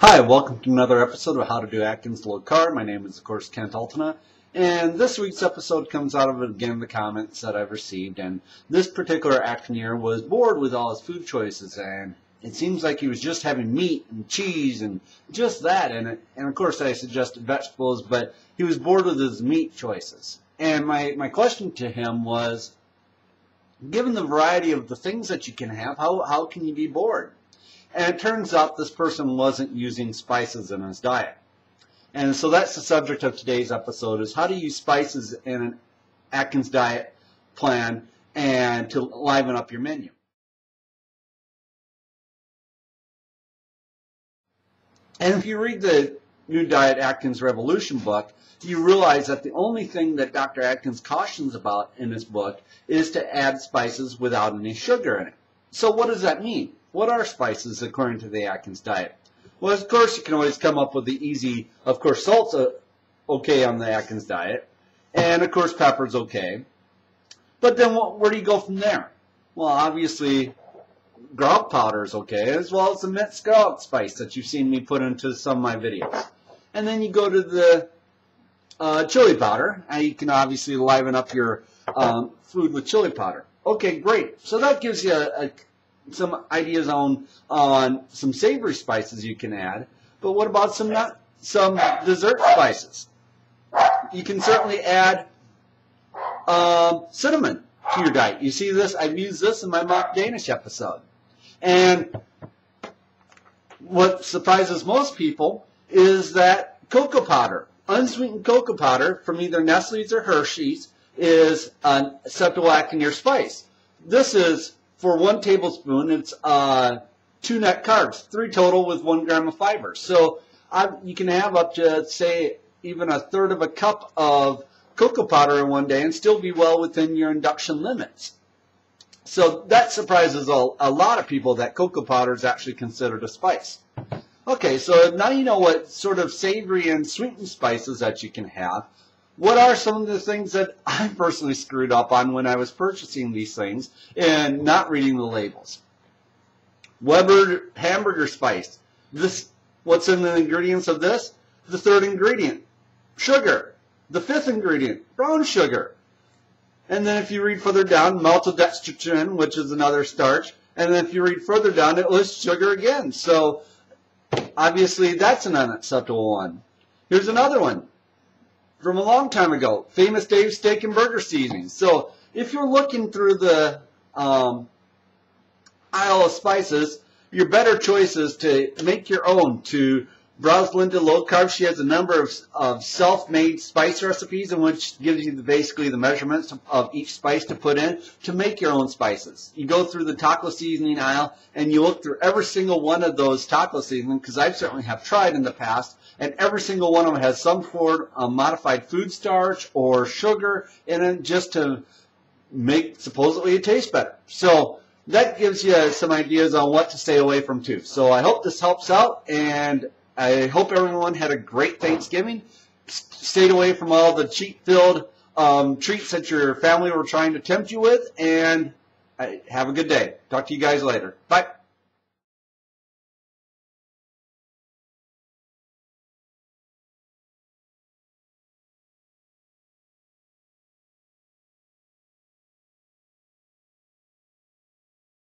Hi, welcome to another episode of How to Do Atkins Low Carb. My name is, of course, Kent Altena, and this week's episode comes out of, again, the comments that I've received. And this particular Atkineer was bored with all his food choices, and it seems like he was just having meat and cheese and just that. And of course, I suggested vegetables, but he was bored with his meat choices. And my question to him was, given the variety of the things that you can have, how can you be bored? And it turns out this person wasn't using spices in his diet. And so that's the subject of today's episode, is how to use spices in an Atkins diet plan and to liven up your menu. And if you read the New Diet Atkins Revolution book, you realize that the only thing that Dr. Atkins cautions about in his book is to add spices without any sugar in it. So what does that mean? What are spices according to the Atkins diet? Well, of course, you can always come up with the easy, of course, salt's okay on the Atkins diet, and of course, pepper's okay. But then where do you go from there? Well, obviously, garlic powder is okay, as well as the minced garlic spice that you've seen me put into some of my videos. And then you go to the chili powder, and you can obviously liven up your food with chili powder. Okay, great. So that gives you some ideas on some savory spices you can add. But what about some dessert spices? You can certainly add cinnamon to your diet. You see this? I've used this in my mock Danish episode. And what surprises most people is that cocoa powder, unsweetened cocoa powder from either Nestle's or Hershey's, is an acceptable Atkineer spice. This is, for 1 tablespoon, it's 2 net carbs, 3 total with 1 gram of fiber. So you can have up to, say, even 1/3 of a cup of cocoa powder in one day and still be well within your induction limits. So that surprises a lot of people that cocoa powder is actually considered a spice. Okay, so now you know what sort of savory and sweetened spices that you can have. What are some of the things that I personally screwed up on when I was purchasing these things and not reading the labels? Weber hamburger spice. What's in the ingredients of this? The 3rd ingredient, sugar. The 5th ingredient, brown sugar. And then if you read further down, maltodextrin, which is another starch. And then if you read further down, it lists sugar again. So obviously that's an unacceptable one. Here's another one from a long time ago, Famous Dave's Steak and Burger Seasonings. So if you're looking through the aisle of spices, your better choice is to make your own. To browse Linda Low Carb, she has a number of self-made spice recipes in which gives you basically the measurements of each spice to put in to make your own spices. You go through the taco seasoning aisle and you look through every single one of those taco seasonings, because I certainly have tried in the past, and every single one of them has some form of modified food starch or sugar in it just to make supposedly it taste better. So that gives you some ideas on what to stay away from too. So I hope this helps out, and I hope everyone had a great Thanksgiving, stayed away from all the cheat-filled treats that your family were trying to tempt you with, and have a good day. Talk to you guys later. Bye.